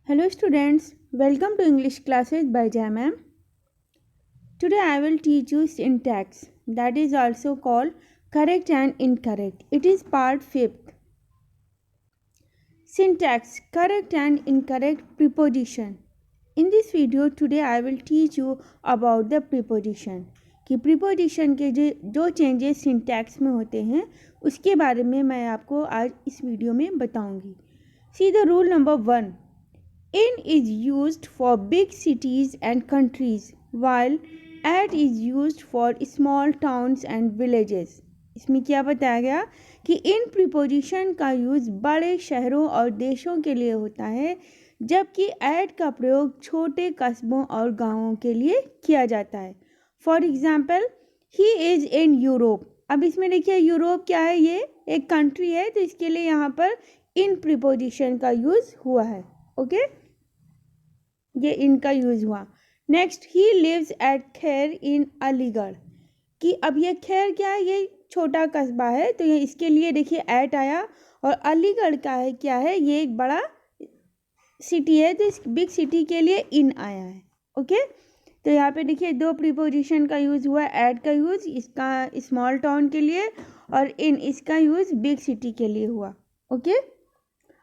Hello students, welcome to English classes by Jai ma'am. Today I will teach you syntax, that is also called correct and incorrect. It is part 5th. Syntax, correct and incorrect preposition. In this video today I will teach you about the preposition कि preposition के जो changes syntax में होते हैं उसके बारे में मैं आपको आज इस वीडियो में बताऊंगी. See the rule number 1. In is used for big cities and countries, while at is used for small towns and villages. इसमें क्या बताया गया कि इन प्रीपोजिशन का यूज़ बड़े शहरों और देशों के लिए होता है, जबकि एट का प्रयोग छोटे कस्बों और गांवों के लिए किया जाता है. For example, he is in Europe. अब इसमें देखिए यूरोप क्या है, ये एक कंट्री है, तो इसके लिए यहाँ पर इन प्रीपोजिशन का यूज़ हुआ है. ओके, ये इनका यूज़ हुआ. नेक्स्ट, ही लिव्स एट खैर इन अलीगढ़. कि अब ये खैर क्या है, ये छोटा कस्बा है, तो ये इसके लिए देखिए एट आया. और अलीगढ़ का है क्या है, ये एक बड़ा सिटी है, तो इस बिग सिटी के लिए इन आया है. ओके, तो यहाँ पे देखिए दो प्रीपोजिशन का यूज़ हुआ. एट का यूज़ इसका स्मॉल टाउन के लिए और इन इसका यूज़ बिग सिटी के लिए हुआ. Okay,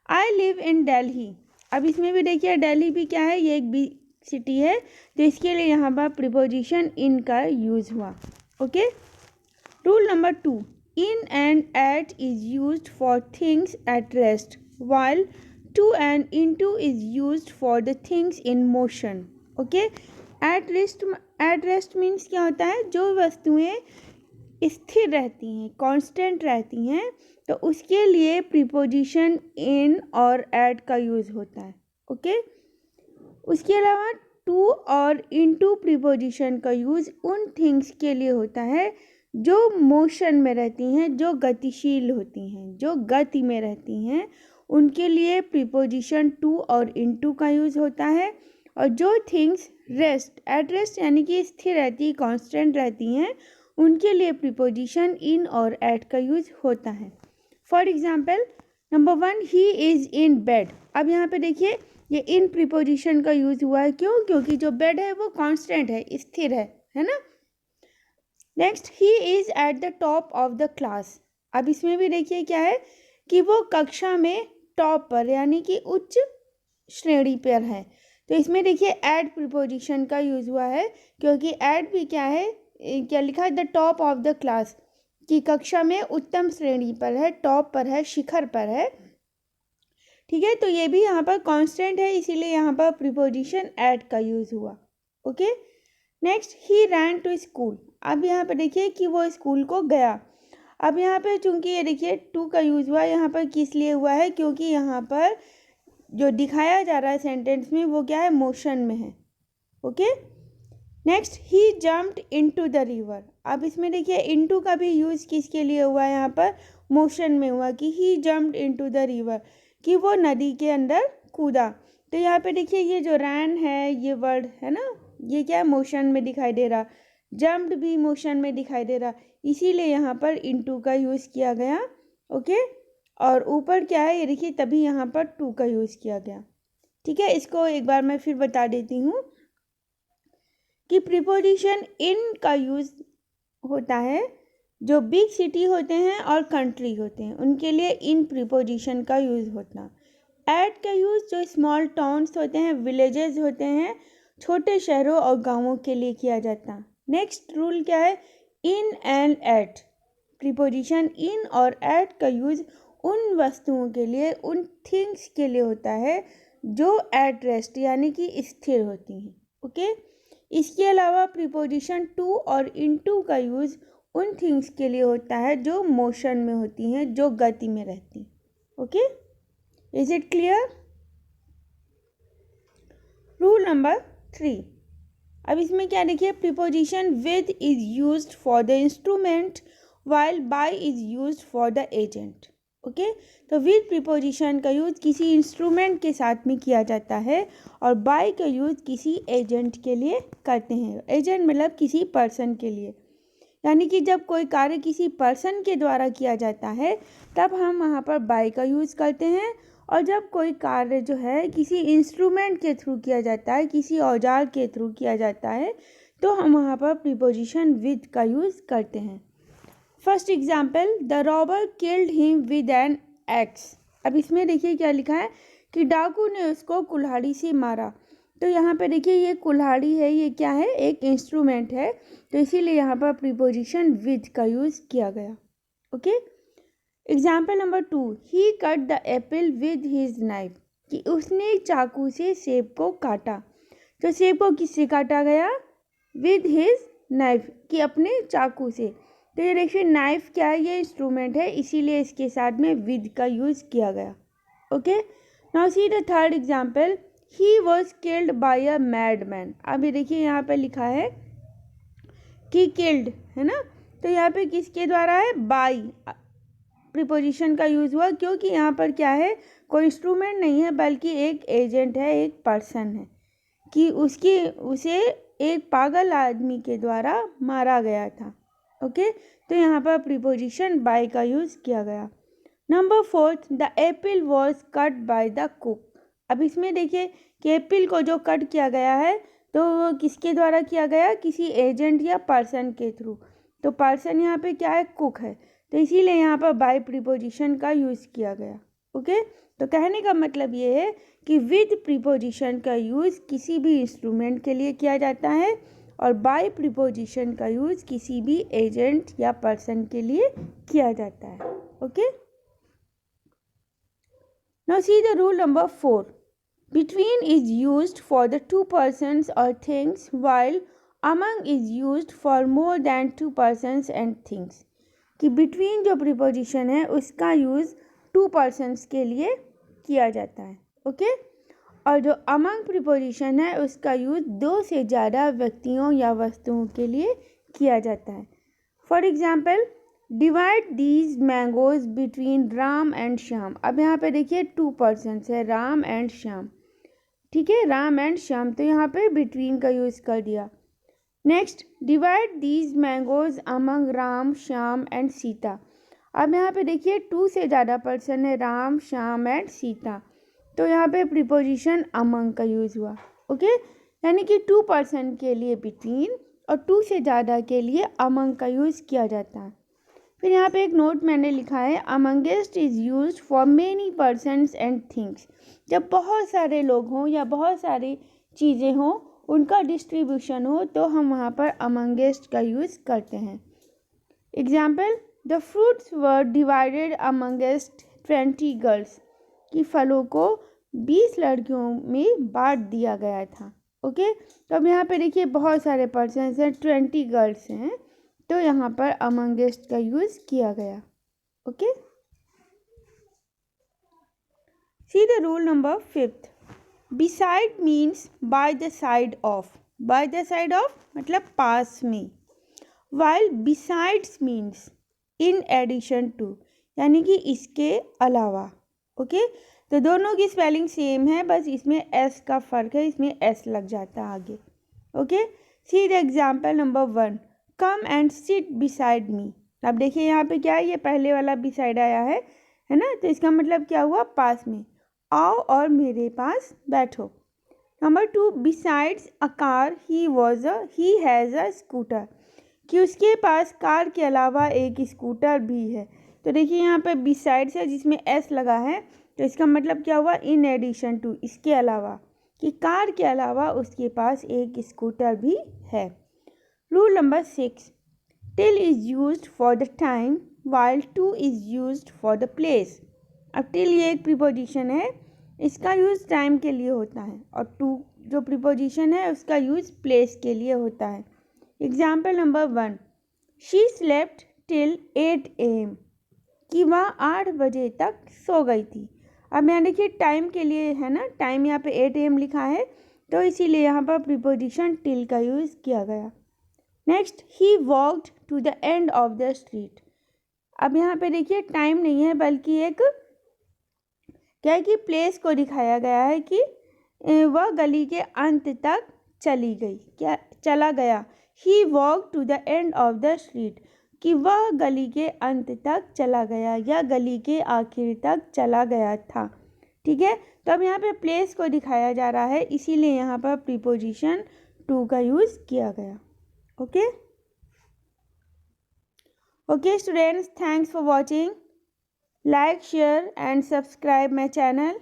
I live in Delhi. अब इसमें भी देखिए दिल्ली भी क्या है, ये एक बिग सिटी है, तो इसके लिए यहाँ पर प्रीपोजिशन इन का यूज़ हुआ. Okay, rule number 2. In and at is used for things at rest, while to and into is used for the things in motion. Okay, at rest means क्या होता है, जो वस्तुएं स्थिर रहती हैं, कांस्टेंट रहती हैं, तो उसके लिए प्रीपोजिशन इन और एट का यूज़ होता है. ओके, उसके अलावा टू और इनटू प्रीपोजिशन का यूज़ उन थिंग्स के लिए होता है जो मोशन में रहती हैं, जो गतिशील होती हैं, जो गति में रहती हैं, उनके लिए प्रीपोजिशन टू और इनटू का यूज़ होता है. और जो थिंग्स एट रेस्ट यानी कि स्थिर रहती, कांस्टेंट रहती हैं, उनके लिए प्रीपोजिशन इन और एट का यूज़ होता है. For example, number 1, he is in bed. अब यहाँ पे देखिए ये इन प्रीपोजिशन का यूज़ हुआ है. क्यों? क्योंकि जो बेड है वो कांस्टेंट है, स्थिर है ना. Next, he is at the top of the class. अब इसमें भी देखिए क्या है कि वो कक्षा में टॉप पर यानी कि उच्च श्रेणी पर है, तो इसमें देखिए एट प्रीपोजिशन का यूज़ हुआ है, क्योंकि एट भी क्या है, क्या लिखा है, the top of the class, कि कक्षा में उत्तम श्रेणी पर है, टॉप पर है, शिखर पर है. ठीक है, तो ये भी यहाँ पर कांस्टेंट है, इसीलिए यहाँ पर प्रीपोजिशन एट का यूज़ हुआ. Okay, next, he ran to school. अब यहाँ पर देखिए कि वो स्कूल को गया. अब यहाँ पे चूंकि ये देखिए टू का यूज़ हुआ, यहाँ पर किस लिए हुआ है, क्योंकि यहाँ पर जो दिखाया जा रहा है सेंटेंस में वो क्या है, मोशन में है. Okay, next, he jumped into the river. अब इसमें देखिए इनटू का भी यूज़ किसके लिए हुआ है, यहाँ पर मोशन में हुआ, कि ही जम्प्ड इनटू द रिवर, कि वो नदी के अंदर कूदा. तो यहाँ पे देखिए ये जो रैन है, ये वर्ड है ना, ये क्या है, मोशन में दिखाई दे रहा. जम्प्ड भी मोशन में दिखाई दे रहा, इसीलिए यहाँ पर इनटू का यूज़ किया गया. ओके, और ऊपर क्या है, ये देखिए तभी यहाँ पर टू का यूज़ किया गया. ठीक है, इसको एक बार मैं फिर बता देती हूँ कि प्रीपोजिशन इन का यूज़ होता है जो बिग सिटी होते हैं और कंट्री होते हैं, उनके लिए इन प्रीपोजिशन का यूज़ होता. एट का यूज़ जो स्मॉल टाउन्स होते हैं, विलेजेस होते हैं, छोटे शहरों और गांवों के लिए किया जाता. नेक्स्ट रूल क्या है, इन एंड एट. प्रीपोजिशन इन और एट का यूज़ उन वस्तुओं के लिए, उन थिंग्स के लिए होता है जो एट रेस्ट यानी कि स्थिर होती हैं. ओके, इसके अलावा प्रीपोजिशन टू और इनटू का यूज़ उन थिंग्स के लिए होता है जो मोशन में होती हैं, जो गति में रहती हैं. Okay, is it clear? Rule number 3. अब इसमें क्या देखिए, preposition with is used for the instrument while by is used for the agent. Okay, तो विद प्रीपोजिशन का यूज़ किसी इंस्ट्रूमेंट के साथ में किया जाता है और बाय का यूज़ किसी एजेंट के लिए करते हैं. एजेंट मतलब किसी पर्सन के लिए, यानी कि जब कोई कार्य किसी पर्सन के द्वारा किया जाता है तब हम वहाँ पर बाय का यूज़ करते हैं, और जब कोई कार्य जो है किसी इंस्ट्रूमेंट के थ्रू किया जाता है, किसी औजार के थ्रू किया जाता है, तो हम वहाँ पर प्रीपोजिशन विद का यूज़ करते हैं। First example, the robber killed him with an axe. अब इसमें देखिए क्या लिखा है कि डाकू ने उसको कुल्हाड़ी से मारा। तो यहाँ पे देखिए ये कुल्हाड़ी है, ये क्या है, एक इंस्ट्रूमेंट है, तो इसीलिए यहाँ पर प्रीपोजिशन विद का यूज़ किया गया। Okay. Example number 2, he cut the Apple with his knife, कि उसने चाकू से सेब को काटा। तो सेब को किससे काटा गया, विद हिज नाइफ, कि अपने चाकू से। तो ये देखिए नाइफ क्या है, ये इंस्ट्रूमेंट है, इसीलिए इसके साथ में विद का यूज़ किया गया। Okay. Now see the third example, he was killed by a mad man. अब ये देखिए यहाँ पे लिखा है कि किल्ड है ना, तो यहाँ पे किसके द्वारा है, बाय प्रीपोजिशन का यूज़ हुआ, क्योंकि यहाँ पर क्या है, कोई इंस्ट्रूमेंट नहीं है बल्कि एक एजेंट है, एक पर्सन है, कि उसे एक पागल आदमी के द्वारा मारा गया था। ओके। तो यहाँ पर प्रीपोजिशन बाय का यूज़ किया गया। Number 4, the Apple was cut by the cook. अब इसमें देखिए कि एप्पल को जो कट किया गया है तो वो किसके द्वारा किया गया, किसी एजेंट या पर्सन के थ्रू। तो पर्सन यहाँ पे क्या है, कुक है, तो इसीलिए यहाँ पर बाय प्रीपोजिशन का यूज़ किया गया। ओके। तो कहने का मतलब ये है कि विद प्रीपोजिशन का यूज़ किसी भी इंस्ट्रूमेंट के लिए किया जाता है और बाय प्रीपोजिशन का यूज़ किसी भी एजेंट या पर्सन के लिए किया जाता है। Okay. Now see the rule number 4. Between is used for the two persons or things, while among is used for more than two persons and things. कि between जो preposition है उसका यूज़ two persons के लिए किया जाता है। Okay. और जो among preposition है उसका यूज़ दो से ज़्यादा व्यक्तियों या वस्तुओं के लिए किया जाता है। For example, divide these mangoes between Ram and Shyam. अब यहाँ पे देखिए टू पर्सन्स है, राम एंड श्याम, ठीक है, राम एंड श्याम, तो यहाँ पे बिटवीन का यूज़ कर दिया। Next, divide these mangoes among Ram Shyam and Sita. अब यहाँ पे देखिए टू से ज़्यादा पर्सन है, राम श्याम एंड सीता, तो यहाँ पे प्रीपोजिशन अमंग का यूज़ हुआ। ओके। यानी कि टू पर्सन के लिए बिटवीन और टू से ज़्यादा के लिए अमंग का यूज़ किया जाता है। फिर यहाँ पे एक नोट मैंने लिखा है, amongst is used for many persons and things. जब बहुत सारे लोग हों या बहुत सारी चीज़ें हों, उनका डिस्ट्रीब्यूशन हो, तो हम वहाँ पर अमंगेस्ट का यूज़ करते हैं। Example, the fruits were divided amongst 20 girls, कि फलों को 20 लड़कियों में बांट दिया गया था। ओके। तो अब यहाँ पे देखिए बहुत सारे पर्सन्स हैं, 20 गर्ल्स हैं, तो यहाँ पर अमंगेस्ट का यूज़ किया गया। Okay. See the rule number 5, beside means by the side of. By the side of मतलब पास में, while besides means in addition to, यानी कि इसके अलावा। ओके। तो दोनों की स्पेलिंग सेम है, बस इसमें एस का फ़र्क है, इसमें एस लग जाता है आगे। Okay. See the example number 1, come and sit beside me. अब देखिए यहाँ पे क्या है, ये पहले वाला बिसाइड आया है ना, तो इसका मतलब क्या हुआ, पास में, आओ और मेरे पास बैठो। Number 2, besides a car he has a scooter, कि उसके पास कार के अलावा एक स्कूटर भी है। तो देखिए यहाँ पे बिसाइड्स है जिसमें एस लगा है, तो इसका मतलब क्या हुआ, इन एडिशन टू, इसके अलावा, कि कार के अलावा उसके पास एक स्कूटर भी है। Rule number 6, till is used for the time while two is used for the place. अब टिल ये एक प्रीपोजिशन है, इसका यूज़ टाइम के लिए होता है, और टू जो प्रीपोजिशन है उसका यूज़ प्लेस के लिए होता है। Example number 1, she slept till 8 AM, कि वह 8 बजे तक सो गई थी। अब यहाँ देखिए टाइम के लिए है ना, टाइम यहाँ पे 8 AM लिखा है, तो इसीलिए यहाँ पर प्रीपोजिशन टिल का यूज़ किया गया। Next, he walked to the end of the street. अब यहाँ पे देखिए टाइम नहीं है बल्कि एक क्या है कि प्लेस को दिखाया गया है, कि वह गली के अंत तक चली गई, क्या चला गया। He walk to the end of the street, कि वह गली के अंत तक चला गया या गली के आखिर तक चला गया था। ठीक है, तो अब यहाँ पे प्लेस को दिखाया जा रहा है, इसीलिए यहाँ पर प्रीपोजिशन टू का यूज़ किया गया। Okay okay students, thanks for watching. Like, share and subscribe my channel.